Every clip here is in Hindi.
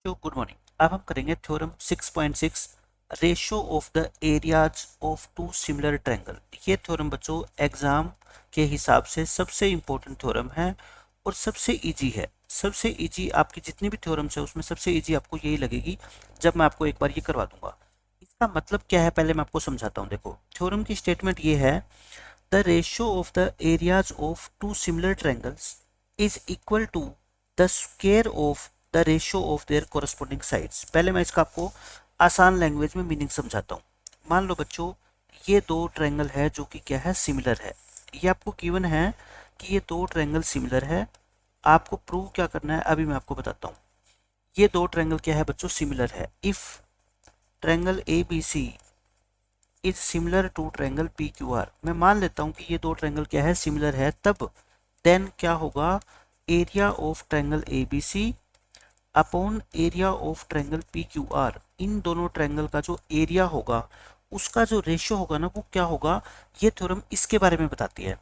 बच्चों गुड मॉर्निंग। अब हम करेंगे theorem 6.6 ratio of the areas of two similar triangle. ये थ्योरम बच्चों एग्जाम के हिसाब से सबसे इंपॉर्टेंट थ्योरम है और सबसे इजी है। सबसे इजी आपकी जितनी भी थ्योरम्स है उसमें सबसे इजी आपको यही लगेगी जब मैं आपको एक बार ये करवा दूंगा। इसका मतलब क्या है पहले मैं आपको समझाता हूँ। देखो थ्योरम की स्टेटमेंट ये है, the ratio of the areas of two similar triangles is equal to the square of the ratio of their corresponding sides. पहले मैं इसका आपको आसान लैंग्वेज में मीनिंग समझाता हूँ। मान लो बच्चों ये दो ट्रायंगल है जो कि क्या है, सिमिलर है। ये आपको गिवन है कि ये दो ट्रायंगल सिमिलर है। आपको प्रूव क्या करना है अभी मैं आपको बताता हूँ। ये दो ट्रायंगल क्या है बच्चों, सिमिलर है। If triangle A B C is similar to triangle P Q R, मैं मान लेता हूँ कि ये दो ट्रायंगल क्या है, सिमिलर है, तब देन क्या होगा, area of triangle A B C upon area of triangle P Q R, इन दोनों ट्रायंगल का जो एरिया होगा उसका जो रेशियो होगा ना वो क्या होगा, ये थ्योरम इसके बारे में बताती है।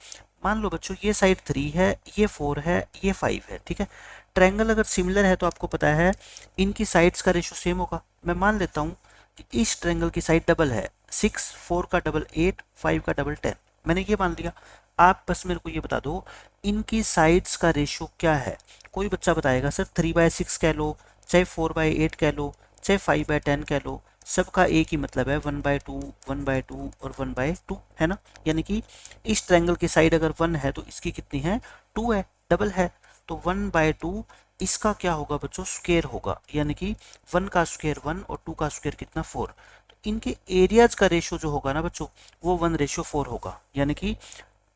मान लो बच्चों ये साइड 3 है, ये 4 है, ये 5 है, ठीक है। ट्रायंगल अगर सिमिलर है तो आपको पता है इनकी साइड्स का रेशियो सेम होगा। मैं मान लेता हूँ कि इस ट्रायंगल की साइड डबल है, 6, 4 का डबल 8, 5 का डबल 10, मैंने ये मान लिया। आप बस मेरे को ये बता दो इनकी साइड्स का रेशियो क्या है। कोई बच्चा बताएगा सर 3/6 कह लो, चाहे 4/8 कह लो, चाहे 5/10 कह लो, सबका एक ही मतलब है, 1/2, 1/2 और 1/2 है ना। यानी कि इस ट्रायंगल की साइड अगर 1 है तो इसकी कितनी है, 2 है, डबल है। तो 1/2 इसका क्या होगा बच्चों, स्क्वायर होगा। यानी कि 1 का स्क्वायर 1 और 2 का स्क्वायर कितना, 4। तो इनके एरियाज का रेशियो जो होगा ना बच्चों वो 1/4 होगा। यानी कि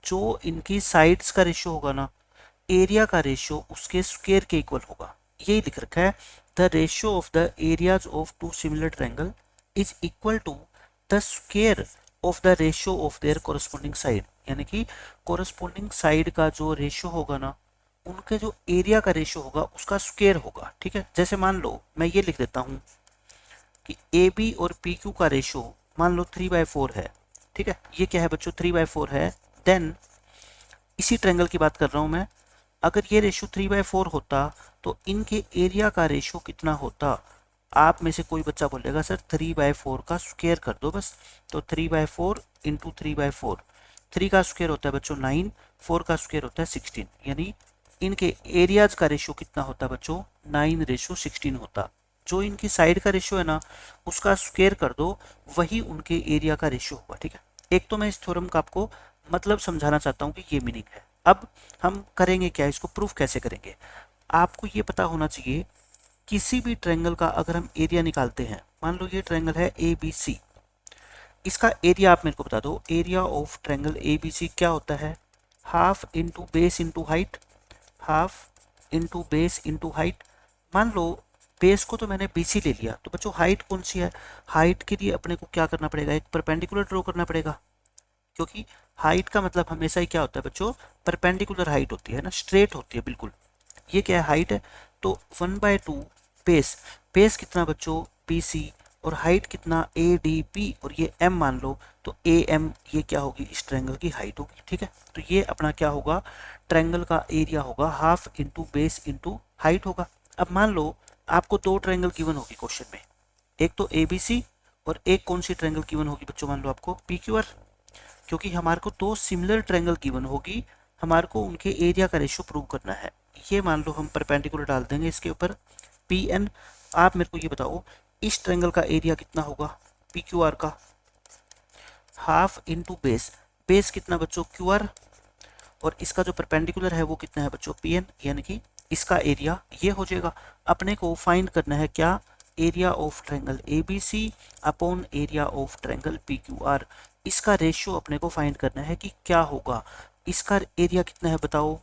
जो इनकी साइड्स का रेशियो होगा ना, एरिया का रेशियो उसके स्क्वायर के इक्वल होगा। यही लिख रखा है, the ratio of the areas of two similar triangle is equal to the square of the ratio of their corresponding side. यानी कि कोरस्पोंडिंग साइड का जो रेशियो होगा ना उनके जो एरिया का रेशियो होगा उसका स्क्वायर होगा, ठीक है। जैसे मान लो मैं ये लिख देता हूँ कि ए बी और पी क्यू का रेशियो मान लो 3/4 है, ठीक है। ये क्या है बच्चों, 3/4 है। देन इसी ट्रायंगल की बात कर रहा हूं मैं, अगर ये रेशियो 3/4 होता तो इनके एरिया का रेशियो कितना होता। आप में से कोई बच्चा बोलेगा सर 3/4 का स्क्वायर कर दो बस। तो 3/4 इंटू 3/4, 3 का स्क्वायर होता है बच्चों 9, 4 का स्क्वायर होता है 16। यानी इनके एरियाज का रेशियो कितना होता है बच्चों, 9/16 होता। जो इनकी साइड का रेशियो है ना उसका स्क्वायर कर दो, वही उनके एरिया का रेशियो होगा, ठीक है। एक तो मैं इस थ्योरम का आपको मतलब समझाना चाहता हूँ कि ये मीनिंग है। अब हम करेंगे क्या, इसको प्रूफ कैसे करेंगे। आपको ये पता होना चाहिए किसी भी ट्रायंगल का अगर हम एरिया निकालते हैं, मान लो ये ट्रायंगल है ए बी सी, इसका एरिया आप मेरे को बता दो। Area of triangle A B C क्या होता है, half into base into height, half into base into height. मान लो बेस को तो मैंने BC ले लिया, तो बच्चों हाइट कौन सी है, हाइट के लिए अपने को क्या करना पड़ेगा, एक परपेंडिकुलर ड्रॉ करना पड़ेगा। क्योंकि हाइट का मतलब हमेशा ही क्या होता है बच्चों, परपेंडिकुलर हाइट होती है ना, स्ट्रेट होती है बिल्कुल। ये क्या है, हाइट है। तो 1/2 बेस, बेस कितना बच्चों BC, और हाइट कितना ADP, और ये M मान लो तो AM, ये क्या होगी, इस ट्रायंगल की हाइट होगी, ठीक है। तो ये अपना क्या होगा, ट्रायंगल का एरिया होगा half into base into height होगा। अब मान लो आपको दो ट्रायंगल गिवन होगी क्वेश्चन में, एक तो ABC और एक कौन सी ट्रायंगल गिवन होगी बच्चों, मान लो आपको PQR। क्योंकि हमारे को दो सिमिलर ट्रायंगल गिवन होगी, हमारे को उनके एरिया का रेशियो प्रूव करना है। ये मान लो हम परपेंडिकुलर डाल देंगे इसके ऊपर PN। आप मेरे को ये बताओ इस ट्रायंगल का एरिया कितना होगा PQR का, हाफ इंटू बेस, बेस कितना बच्चों QR, और इसका जो परपेंडिकुलर है वो कितना है बच्चों PN, यानी कि इसका एरिया ये हो जाएगा। अपने को फाइंड करना है क्या, area of triangle ABC upon area of triangle PQR। इसका रेशियो अपने को फाइंड करना है कि क्या होगा। इसका एरिया कितना है बताओ,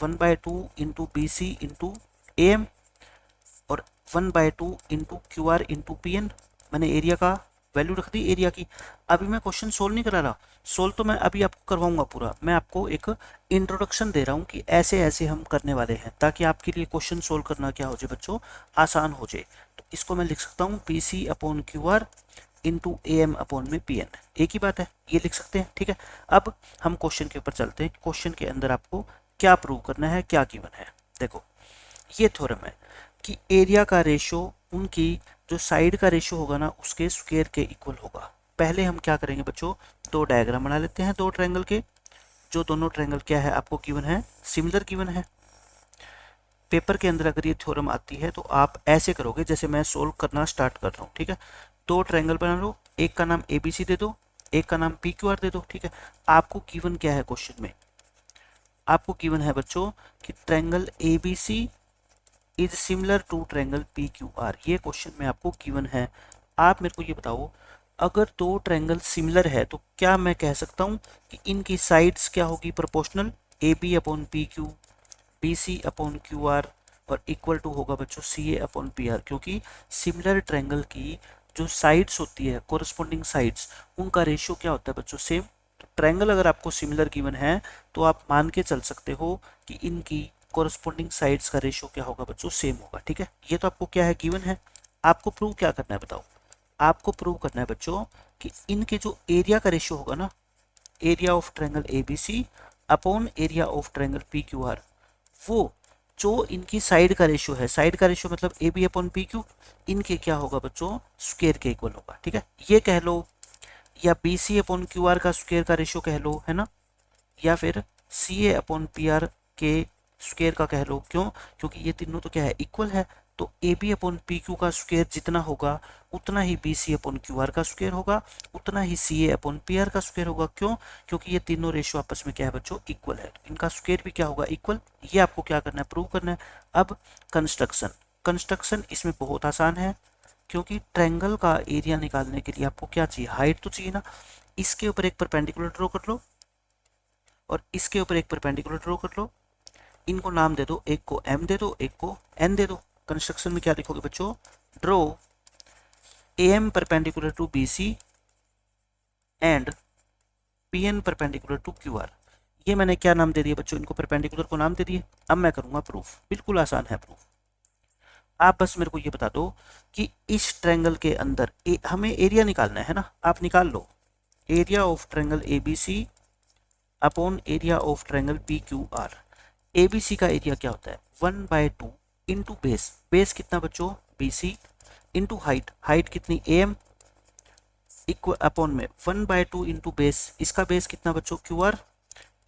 1/2 इंटू BC इंटू AM, और 1/2 इंटू QR इंटू PN। मैंने एरिया का वैल्यू रख दी एरिया की। अभी मैं क्वेश्चन सोल्व नहीं करा रहा, सोल्व तो मैं अभी आपको करवाऊंगा पूरा। मैं आपको एक इंट्रोडक्शन दे रहा हूँ कि ऐसे ऐसे हम करने वाले हैं, ताकि आपके लिए क्वेश्चन सोल्व करना क्या हो जाए बच्चों, आसान हो जाए। तो इसको मैं लिख सकता हूँ BC upon QR into AM upon में PN, एक ही बात है, ये लिख सकते हैं, ठीक है। अब हम क्वेश्चन के ऊपर चलते हैं। क्वेश्चन के अंदर आपको क्या प्रूव करना है, क्या गिवन है। देखो ये थ्योरम है कि एरिया का रेशियो उनकी जो साइड का रेशियो होगा ना उसके स्क्वायर के इक्वल होगा। पहले हम क्या करेंगे बच्चों, दो डायग्राम बना लेते हैं दो ट्रायंगल के, जो दोनों ट्रायंगल क्या है आपको गिवन है, सिमिलर गिवन है। पेपर के अंदर अगर ये थ्योरम आती है तो आप ऐसे करोगे जैसे मैं सोल्व करना स्टार्ट कर रहा हूँ, ठीक है। दो ट्रायंगल बना लो, एक का नाम ABC दे दो, एक का नाम PQR दे दो, ठीक है। आपको गिवन क्या है क्वेश्चन में, आपको गिवन है बच्चों कि triangle ABC is similar to triangle PQR, ये क्वेश्चन में आपको गिवन है। आप मेरे को ये बताओ, अगर दो ट्रायंगल सिमिलर है तो क्या मैं कह सकता हूँ कि इनकी साइड्स क्या होगी, proportional, AB upon PQ, BC upon QR और इक्वल टू होगा बच्चों CA अपॉन PR, क्योंकि सिमिलर ट्रायंगल की जो साइड्स होती है, कोरस्पॉन्डिंग साइड्स, उनका रेशियो क्या होता है बच्चों, सेम। तो ट्रायंगल अगर आपको सिमिलर गिवन है तो आप मान के चल सकते हो कि इनकी कोरस्पॉन्डिंग साइड्स का रेशियो क्या होगा बच्चों, सेम होगा, ठीक है। ये तो आपको क्या है, गिवन है। आपको प्रूव क्या करना है बताओ, आपको प्रूव करना है बच्चों कि इनके जो एरिया का रेशियो होगा ना, area of triangle ABC upon area of triangle PQR, वो जो इनकी साइड का रेशियो है, साइड का रेशियो मतलब AB अपॉन PQ, इनके क्या होगा बच्चों, स्क्वायर के इक्वल होगा, ठीक है। ये कह लो, या BC अपॉन QR का स्क्वायर का रेशियो कह लो, है ना, या फिर CA अपॉन PR के स्क्वायर का कह लो। क्यों, क्योंकि ये तीनों तो क्या है, इक्वल है। तो AB अपॉन PQ का स्क्वायर जितना होगा उतना ही BC अपॉन QR का स्क्वायर होगा, उतना ही CA अपॉन PR का स्क्वायर होगा। क्यों, क्योंकि ये तीनों रेशियो आपस में क्या है बच्चों, इक्वल है, तो इनका स्क्वायर भी क्या होगा, इक्वल। ये आपको क्या करना है, प्रूव करना है। अब कंस्ट्रक्शन, कंस्ट्रक्शन इसमें बहुत आसान है, क्योंकि ट्रायंगल का एरिया निकालने के लिए आपको क्या चाहिए, हाइट तो चाहिए ना। इसके ऊपर एक परपेंडिकुलर ड्रॉ कर लो और इसके ऊपर एक परपेंडिकुलर ड्रॉ कर लो, इनको नाम दे दो, एक को M दे दो, एक को N दे दो। कंस्ट्रक्शन में क्या लिखोगे बच्चों, draw AM perpendicular to BC and PN perpendicular to QR। ये मैंने क्या नाम दे दिया बच्चों, इनको परपेंडिकुलर को नाम दे दिए। अब मैं करूंगा प्रूफ, बिल्कुल आसान है प्रूफ। आप बस मेरे को ये बता दो कि इस ट्रायंगल के अंदर हमें एरिया निकालना है ना, आप निकाल लो, area of triangle ABC upon area of triangle PQR। ABC का एरिया क्या होता है, 1/2 इंटू बेस, बेस कितना बच्चों, BC, इंटू हाइट, हाइट कितनी AM, इक्वल अपॉन में 1/2 इंटू बेस, इसका बेस कितना बच्चों QR,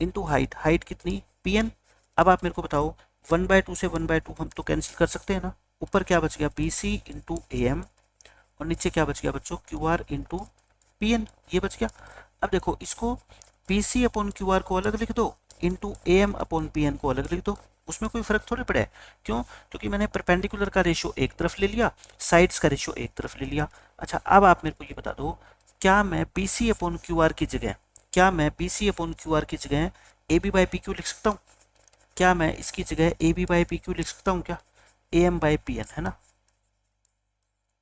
इंटू हाइट, हाइट कितनी PN। अब आप मेरे को बताओ, 1/2 से 1/2 हम तो कैंसिल कर सकते हैं ना, ऊपर क्या बच गया, BC इंटू AM और नीचे क्या बच गया बच्चों, QR इंटू PN, ये बच गया। अब देखो इसको BC अपॉन QR को अलग लिख दो, इंटू AM अपॉन PN को अलग लिख दो, उसमें कोई फर्क थोड़ी पड़ा है। क्यों, क्योंकि मैंने परपेंडिकुलर का रेशियो एक तरफ ले लिया, साइड्स का रेशियो एक तरफ ले लिया। अच्छा, अब आप मेरे को ये बता दो, क्या मैं BC अपॉन QR की जगह, क्या मैं BC अपॉन QR की जगह AB बाई PQ लिख सकता हूँ, क्या मैं इसकी जगह AB बाई PQ लिख सकता हूँ क्या, AM बाई PN, है ना।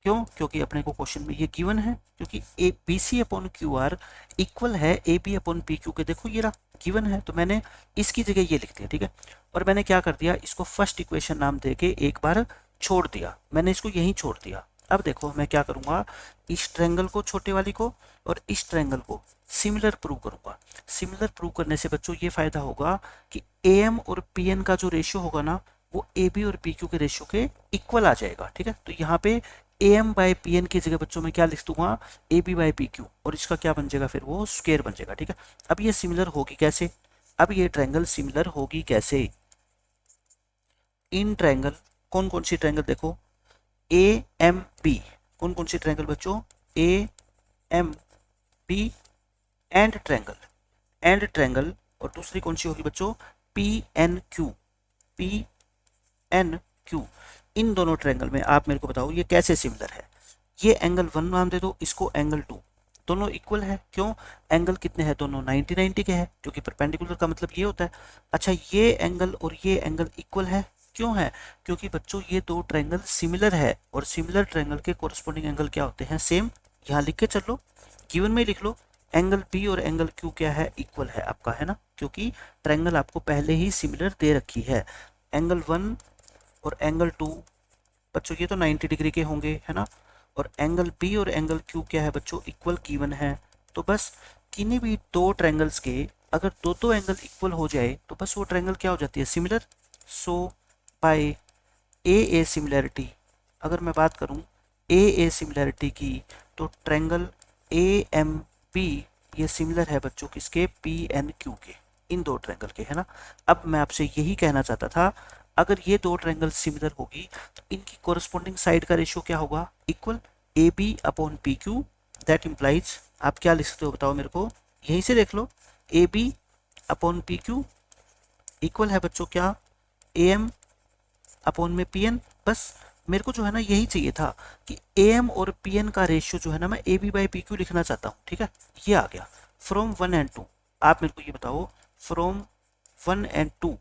क्यों, क्योंकि अपने को क्वेश्चन में ये गिवन है, क्योंकि BC अपॉन QR इक्वल है AB अपॉन PQ के, देखो ये रहा गिवन है, तो मैंने इसकी जगह ये लिख दिया, ठीक है। और मैंने क्या कर दिया, इसको फर्स्ट इक्वेशन नाम देके एक बार छोड़ दिया, मैंने इसको यहीं छोड़ दिया। अब देखो मैं क्या करूंगा, इस ट्रायंगल को, छोटे वाली को, और इस ट्रायंगल को सिमिलर प्रूव करूंगा। सिमिलर प्रूव करने से बच्चों ये फायदा होगा कि AM और PN का जो रेशियो होगा ना, वो AB और PQ के रेशियो के इक्वल आ जाएगा, ठीक है। तो यहाँ पे AM बाई PN की जगह बच्चों में क्या लिख दूंगा, AB बाई PQ, और इसका क्या बन जाएगा, फिर वो स्क्वायर बन जाएगा, ठीक है। अब ये सिमिलर होगी कैसे, अब ये ट्रायंगल सिमिलर होगी कैसे, इन ट्रायंगल, कौन कौन सी ट्रायंगल देखो, AMP, कौन कौन सी ट्रायंगल बच्चों, AMP and triangle, and triangle, और दूसरी कौन सी होगी बच्चों, PNQ, PNQ। इन दोनों ट्रायंगल में आप मेरे को बताओ ये कैसे सिमिलर है। ये एंगल 1 नाम दे दो, इसको एंगल 2, दोनों इक्वल है। क्यों, एंगल कितने हैं, दोनों 90-90 के हैं, क्योंकि परपेंडिकुलर का मतलब ये होता है। अच्छा, ये एंगल और ये एंगल इक्वल है, क्यों है, क्योंकि बच्चों ये दो ट्रायंगल सिमिलर है, और सिमिलर ट्रायंगल के कोरस्पॉन्डिंग एंगल क्या होते हैं, सेम। यहाँ लिख के चलो, गिवन में लिख लो, एंगल P और एंगल Q क्या है, इक्वल है आपका, है ना, क्योंकि ट्रायंगल आपको पहले ही सिमिलर दे रखी है। एंगल 1 और एंगल 2 बच्चों ये तो 90 डिग्री के होंगे, है ना, और एंगल B और एंगल Q क्या है बच्चों, इक्वल गिवन है। तो बस किन्हीं भी दो ट्रायंगल्स के अगर दो एंगल इक्वल हो जाए तो बस वो ट्रायंगल क्या हो जाती है, similar. So by A similarity अगर मैं बात करूं ए सिमिलरिटी की, तो ट्रायंगल ए एम पी ये सिमिलर है बच्चों किसके, पी एन क्यू के, इन दो ट्रायंगल के, है ना। अब मैं आपसे यही कहना चाहता था, अगर ये दो ट्रायंगल सिमिलर होगी तो इनकी कोरस्पॉन्डिंग साइड का रेशियो क्या होगा, equal A B upon P Q. That implies, आप क्या लिख सकते हो बताओ मेरे को, यहीं से देख लो, A B upon P Q equal है बच्चों क्या, ए एम अपॉन में पी एन। बस मेरे को जो है ना यही चाहिए था कि ए एम और पी एन का रेशियो जो है ना मैं A B by P Q लिखना चाहता हूँ, ठीक है। ये आ गया फ्रॉम 1 एंड 2। आप मेरे को ये बताओ, फ्रॉम 1 एंड 2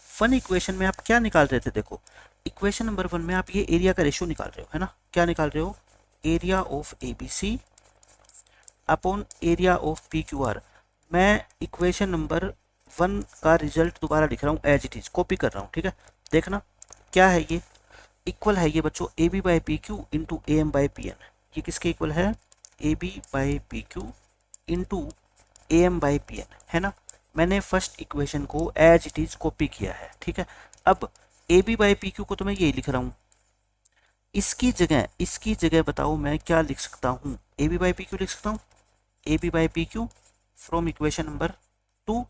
वन इक्वेशन में आप क्या निकाल रहे थे, देखो इक्वेशन नंबर 1 में आप ये एरिया का रेशियो निकाल रहे हो, है ना। क्या निकाल रहे हो, area of A B C upon area of P Q R. मैं इक्वेशन नंबर 1 का रिजल्ट दोबारा लिख रहा हूँ, एज इट इज कॉपी कर रहा हूँ, ठीक है। देखना क्या है, ये इक्वल है ये बच्चों A B by P Q into A M by P N. ये किसके इक्वल है, A B by P Q into A M by P N, है ना। मैंने फर्स्ट इक्वेशन को एज इट इज कॉपी किया है, ठीक है। अब A B by P Q को तो मैं यही लिख रहा हूँ, इसकी जगह बताओ मैं क्या लिख सकता हूँ, A B by P Q लिख सकता हूँ, A B by P Q from equation number 2,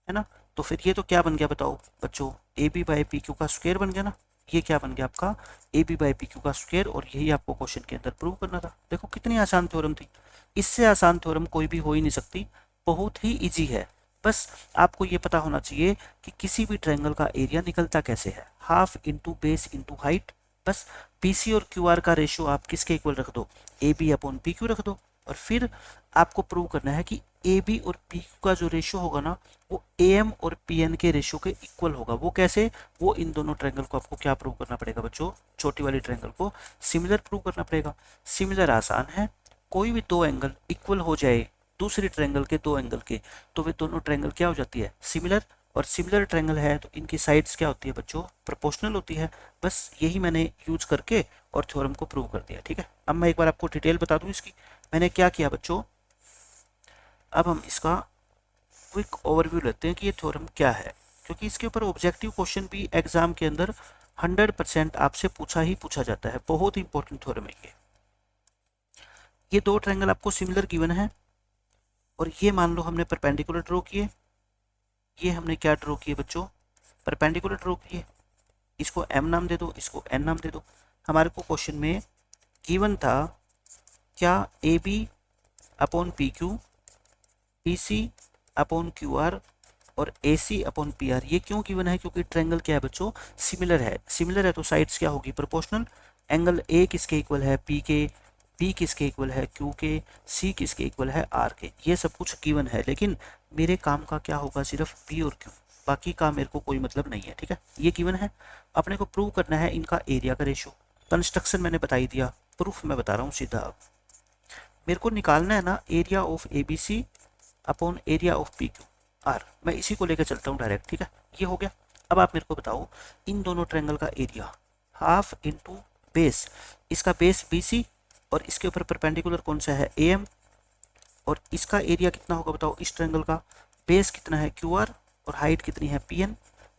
है ना। तो फिर ये तो क्या बन गया बताओ बच्चों, A B by P Q का स्क्वायर बन गया ना। ये क्या बन गया आपका, A B by P Q का स्क्वायर, और यही आपको क्वेश्चन के अंदर प्रूव करना था। देखो कितनी आसान थ्योरम थी, इससे आसान थ्योरम कोई भी हो ही नहीं सकती, बहुत ही इजी है। बस आपको ये पता होना चाहिए कि किसी भी ट्रायंगल का एरिया निकलता कैसे है, half into base into height. बस पी सी और क्यू आर का रेशियो आप किसके इक्वल रख दो, A B upon P Q रख दो, और फिर आपको प्रूव करना है कि ए बी और पी क्यू का जो रेशियो होगा ना वो ए एम और पी एन के रेशियो के इक्वल होगा। वो कैसे, वो इन दोनों ट्रायंगल को आपको क्या प्रूव करना पड़ेगा बच्चों, छोटी वाली ट्रायंगल को सिमिलर प्रूव करना पड़ेगा। सिमिलर आसान है, कोई भी दो एंगल इक्वल हो जाए दूसरी ट्रायंगल के दो एंगल के, तो वे दोनों ट्रायंगल क्या हो जाती है, सिमिलर। और सिमिलर ट्रायंगल है तो इनकी साइड्स क्या होती है बच्चों, प्रोपोर्शनल होती है। बस यही मैंने यूज करके और थ्योरम को प्रूव कर दिया, ठीक है। अब मैं एक बार आपको डिटेल बता दूं इसकी, मैंने क्या किया बच्चों। अब हम इसका क्विक ओवरव्यू लेते हैं कि ये थ्योरम क्या है, क्योंकि इसके ऊपर ऑब्जेक्टिव क्वेश्चन भी एग्जाम के अंदर 100% आपसे पूछा ही पूछा जाता है। बहुत ही इंपॉर्टेंट थ्योरम है ये दो ट्रायंगल आपको सिमिलर गिवन है, और ये मान लो हमने परपेंडिकुलर ड्रॉ किए, ये हमने क्या ड्रॉ किए बच्चों, परपेंडिकुलर ड्रॉ किए। इसको एम नाम दे दो, इसको एन नाम दे दो। हमारे को क्वेश्चन में गिवन था क्या, A B upon P Q, P C upon Q R और A C upon P R. ये क्यों गिवन है, क्योंकि ट्रायंगल क्या है बच्चों, सिमिलर है। सिमिलर है तो साइड्स क्या होगी, प्रोपोर्शनल। एंगल ए किसके इक्वल है, पी के, पी किसके इक्वल है, क्यू के, सी किसके इक्वल है, आर के। ये सब कुछ गिवन है, लेकिन मेरे काम का क्या होगा, सिर्फ पी और क्यू, बाकी का मेरे को कोई मतलब नहीं है, ठीक है। ये गिवन है, अपने को प्रूव करना है इनका एरिया का रेशियो। कंस्ट्रक्शन मैंने बता ही दिया, प्रूफ मैं बता रहा हूँ सीधा। अब मेरे को निकालना है ना area of A B C upon area of P Q R. मैं इसी को लेकर चलता हूँ डायरेक्ट, ठीक है। ये हो गया। अब आप मेरे को बताओ इन दोनों ट्रायंगल का एरिया, हाफ इंटू बेस, इसका बेस बी सी और इसके ऊपर परपेंडिकुलर कौन सा है, ए एम, और इसका एरिया कितना होगा बताओ इस ट्रायंगल का, बेस कितना है क्यू आर और हाइट कितनी है पी एन।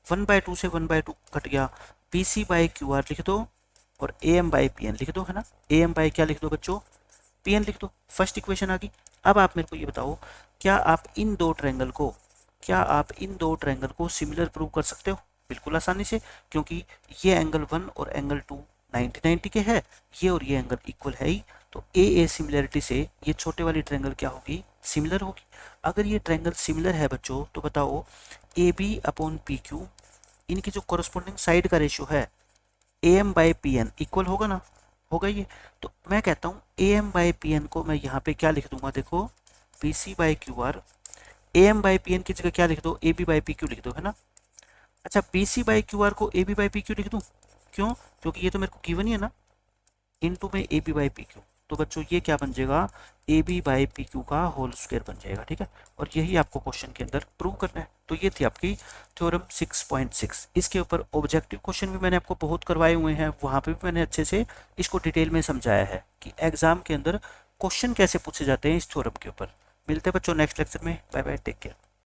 1/2 से 1/2 कट गया, B C by Q R लिख दो और A M by P N लिख दो, है ना। ए एम बाई क्या लिख दो बच्चों, पी एन लिख दो। फर्स्ट इक्वेशन आ गई। अब आप मेरे को ये बताओ, क्या आप इन दो ट्रायंगल को सिमिलर प्रूव कर सकते हो, बिल्कुल आसानी से, क्योंकि ये एंगल 1 और एंगल 2 90-90 के है, ये और ये एंगल इक्वल है ही, तो ए सिमिलरिटी से ये छोटे वाली ट्रायंगल क्या होगी, सिमिलर होगी। अगर ये ट्रायंगल सिमिलर है बच्चों, तो बताओ A B upon P Q, इनकी जो कॉरस्पॉन्डिंग साइड का रेशियो है A M by P N equal होगा ना, होगा ये। तो मैं कहता हूँ A M by P N को मैं यहाँ पे क्या लिख दूंगा, देखो P C by Q R, A M by P N की जगह क्या लिख दो, A B by P Q लिख दो, है ना। अच्छा P C by Q R को A B by P Q लिख दूँ, क्यों, क्योंकि ये तो मेरे को गिवन ही है ना, इनटू में A B by P Q. तो बच्चों ये क्या बन जाएगा, A B by P Q का होल स्क्वायर बन जाएगा, ठीक है। और यही आपको क्वेश्चन के अंदर प्रूव करना है। तो ये थी आपकी थ्योरम 6.6। इसके ऊपर ऑब्जेक्टिव क्वेश्चन भी मैंने आपको बहुत करवाए हुए हैं, वहाँ पे भी मैंने अच्छे से इसको डिटेल में समझाया है कि एग्जाम के अंदर क्वेश्चन कैसे पूछे जाते हैं इस थ्योरम के ऊपर। मिलते हैं बच्चों नेक्स्ट लेक्चर में, बाय बाय, टेक केयर।